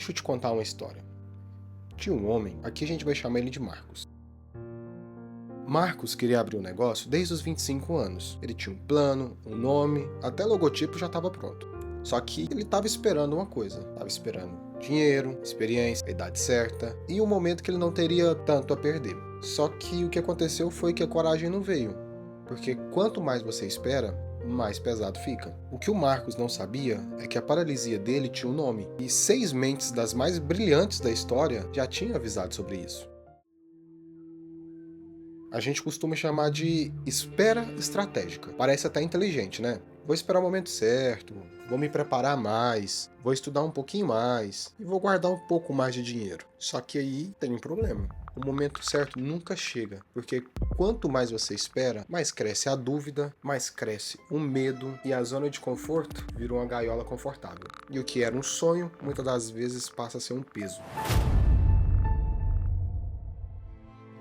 Deixa eu te contar uma história. Tinha um homem, aqui a gente vai chamar ele de Marcos. Marcos queria abrir um negócio desde os 25 anos. Ele tinha um plano, um nome, até logotipo já estava pronto. Só que ele estava esperando uma coisa. Estava esperando dinheiro, experiência, a idade certa e um momento que ele não teria tanto a perder. Só que o que aconteceu foi que a coragem não veio. Porque quanto mais você espera, mais pesado fica. O que o Marcos não sabia é que a paralisia dele tinha um nome. E 6 mentes das mais brilhantes da história já tinham avisado sobre isso. A gente costuma chamar de espera estratégica. Parece até inteligente, né? Vou esperar o momento certo, vou me preparar mais, vou estudar um pouquinho mais e vou guardar um pouco mais de dinheiro. Só que aí tem um problema. O momento certo nunca chega, porque quanto mais você espera, mais cresce a dúvida, mais cresce o medo e a zona de conforto vira uma gaiola confortável. E o que era um sonho, muitas das vezes passa a ser um peso.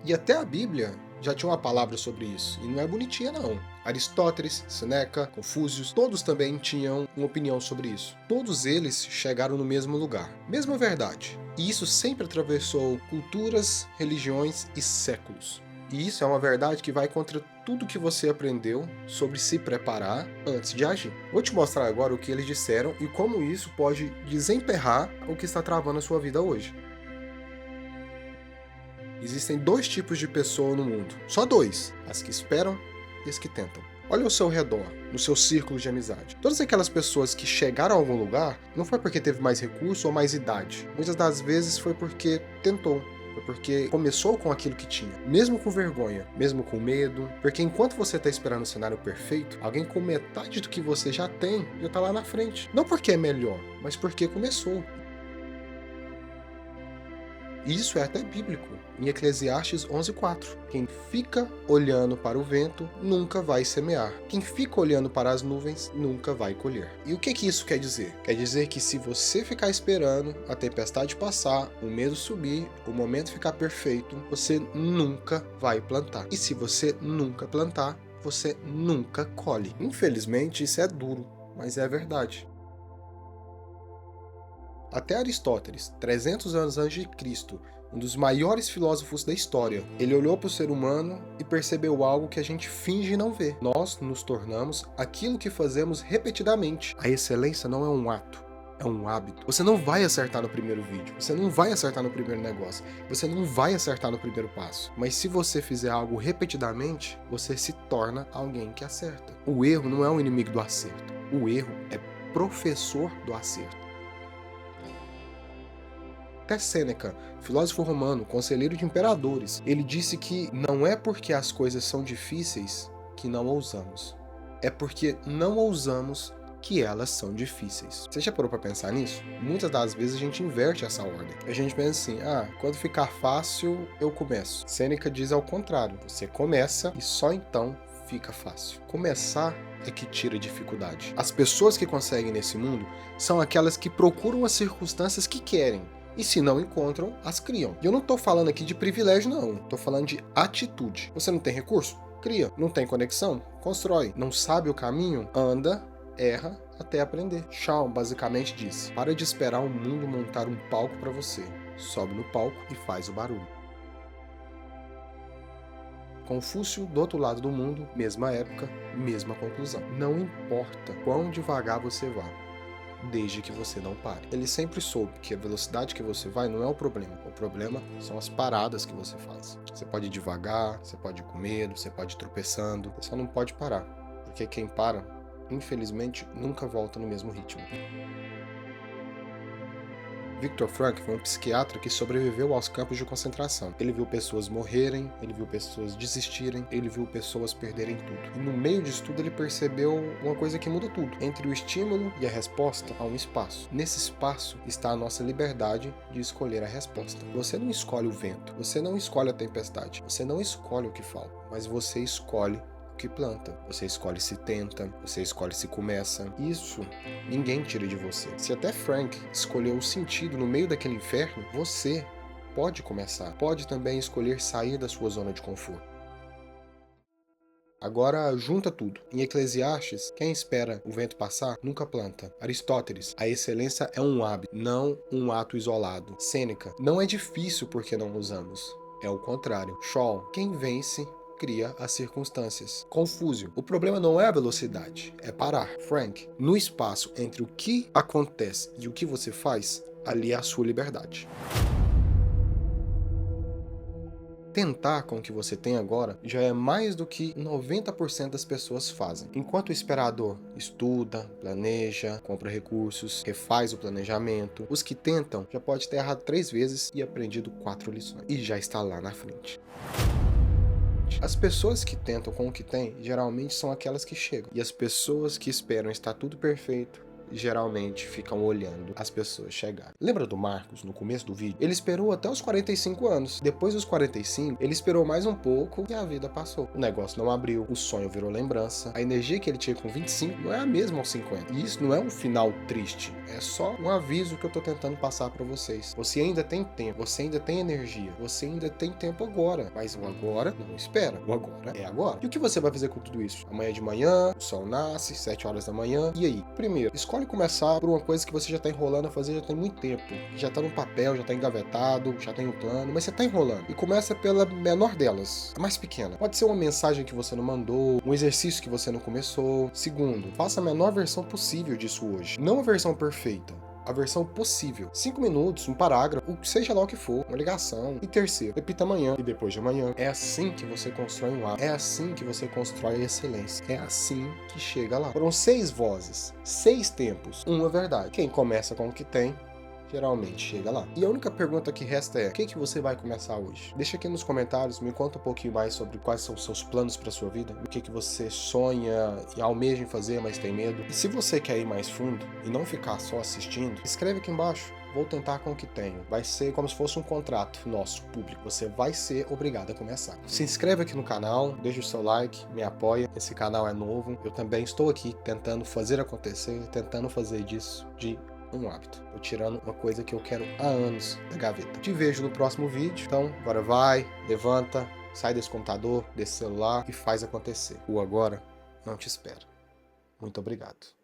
E até a Bíblia já tinha uma palavra sobre isso, e não é bonitinha não. Aristóteles, Seneca, Confúcio, todos também tinham uma opinião sobre isso. Todos eles chegaram no mesmo lugar, mesma verdade. E isso sempre atravessou culturas, religiões e séculos. E isso é uma verdade que vai contra tudo que você aprendeu sobre se preparar antes de agir. Vou te mostrar agora o que eles disseram e como isso pode desemperrar o que está travando a sua vida hoje. Existem 2 tipos de pessoa no mundo. Só 2. As que esperam e as que tentam. Olha ao seu redor, no seu círculo de amizade. Todas aquelas pessoas que chegaram a algum lugar, não foi porque teve mais recurso ou mais idade. Muitas das vezes foi porque tentou. Foi porque começou com aquilo que tinha. Mesmo com vergonha, mesmo com medo. Porque enquanto você está esperando o cenário perfeito, alguém com metade do que você já tem, já está lá na frente. Não porque é melhor, mas porque começou. Isso é até bíblico, em Eclesiastes 11:4. Quem fica olhando para o vento nunca vai semear. Quem fica olhando para as nuvens nunca vai colher. E o que isso quer dizer? Quer dizer que se você ficar esperando a tempestade passar, o medo subir, o momento ficar perfeito, você nunca vai plantar. E se você nunca plantar, você nunca colhe. Infelizmente, isso é duro, mas é verdade. Até Aristóteles, 300 anos antes de Cristo, um dos maiores filósofos da história, ele olhou para o ser humano e percebeu algo que a gente finge não ver. Nós nos tornamos aquilo que fazemos repetidamente. A excelência não é um ato, é um hábito. Você não vai acertar no primeiro vídeo, você não vai acertar no primeiro negócio, você não vai acertar no primeiro passo. Mas se você fizer algo repetidamente, você se torna alguém que acerta. O erro não é um inimigo do acerto, o erro é professor do acerto. Até Sêneca, filósofo romano, conselheiro de imperadores, ele disse que não é porque as coisas são difíceis que não ousamos. É porque não ousamos que elas são difíceis. Você já parou para pensar nisso? Muitas das vezes a gente inverte essa ordem. A gente pensa assim, quando ficar fácil, eu começo. Sêneca diz ao contrário, você começa e só então fica fácil. Começar é que tira dificuldade. As pessoas que conseguem nesse mundo são aquelas que procuram as circunstâncias que querem. E se não encontram, as criam. E eu não tô falando aqui de privilégio, não. Tô falando de atitude. Você não tem recurso? Cria. Não tem conexão? Constrói. Não sabe o caminho? Anda, erra, até aprender. Shawn basicamente disse: para de esperar o mundo montar um palco para você. Sobe no palco e faz o barulho. Confúcio, do outro lado do mundo, mesma época, mesma conclusão. Não importa quão devagar você vá, desde que você não pare. Ele sempre soube que a velocidade que você vai não é o problema são as paradas que você faz. Você pode ir devagar, você pode ir com medo, você pode ir tropeçando, você só não pode parar, porque quem para, infelizmente, nunca volta no mesmo ritmo. Viktor Frankl foi um psiquiatra que sobreviveu aos campos de concentração. Ele viu pessoas morrerem, ele viu pessoas desistirem, ele viu pessoas perderem tudo. E no meio disso tudo ele percebeu uma coisa que muda tudo. Entre o estímulo e a resposta há um espaço. Nesse espaço está a nossa liberdade de escolher a resposta. Você não escolhe o vento, você não escolhe a tempestade, você não escolhe o que falta, mas você escolhe que planta. Você escolhe se tenta, você escolhe se começa. Isso ninguém tira de você. Se até Frank escolheu o sentido no meio daquele inferno, você pode começar. Pode também escolher sair da sua zona de conforto. Agora junta tudo. Em Eclesiastes, quem espera o vento passar, nunca planta. Aristóteles, a excelência é um hábito, não um ato isolado. Sêneca, não é difícil porque não usamos. É o contrário. Shaw, quem vence cria as circunstâncias. Confúcio, o problema não é a velocidade, é parar. Frank, no espaço entre o que acontece e o que você faz, ali é a sua liberdade. Tentar com o que você tem agora já é mais do que 90% das pessoas fazem. Enquanto o esperador estuda, planeja, compra recursos, refaz o planejamento, os que tentam já pode ter errado 3 vezes e aprendido 4 lições. E já está lá na frente. As pessoas que tentam com o que tem, geralmente são aquelas que chegam. E as pessoas que esperam estar tudo perfeito, geralmente ficam olhando as pessoas chegarem. Lembra do Marcos no começo do vídeo? Ele esperou até os 45 anos. Depois dos 45, ele esperou mais um pouco e a vida passou. O negócio não abriu, o sonho virou lembrança. A energia que ele tinha com 25 não é a mesma aos 50. E isso não é um final triste, é só um aviso que eu tô tentando passar para vocês. Você ainda tem tempo, você ainda tem energia, você ainda tem tempo agora. Mas o agora não espera. O agora é agora. E o que você vai fazer com tudo isso? Amanhã de manhã, o sol nasce, 7 horas da manhã. E aí? Primeiro, escolhe começar por uma coisa que você já tá enrolando a fazer já tem muito tempo, que já tá no papel, já tá engavetado, já tem um plano, mas você tá enrolando. E começa pela menor delas, a mais pequena. Pode ser uma mensagem que você não mandou, um exercício que você não começou. Segundo, faça a menor versão possível disso hoje, não a versão perfeita, a versão possível. 5 minutos, um parágrafo, seja lá o que for, uma ligação. E terceiro, repita amanhã e depois de amanhã. É assim que você constrói um hábito. É assim que você constrói a excelência. É assim que chega lá. Foram 6 vozes, 6 tempos, uma verdade. Quem começa com o que tem, geralmente chega lá. E a única pergunta que resta é: o que você vai começar hoje? Deixa aqui nos comentários, me conta um pouquinho mais sobre quais são os seus planos para sua vida, o que você sonha e almeja em fazer, mas tem medo. E se você quer ir mais fundo e não ficar só assistindo, escreve aqui embaixo. Vou tentar com o que tenho. Vai ser como se fosse um contrato nosso, público. Você vai ser obrigado a começar. Se inscreve aqui no canal, deixa o seu like, me apoia. Esse canal é novo. Eu também estou aqui tentando fazer acontecer, tentando fazer disso de um hábito. Tô tirando uma coisa que eu quero há anos da gaveta. Te vejo no próximo vídeo. Então, agora vai, levanta, sai desse computador, desse celular e faz acontecer. O agora não te espera. Muito obrigado.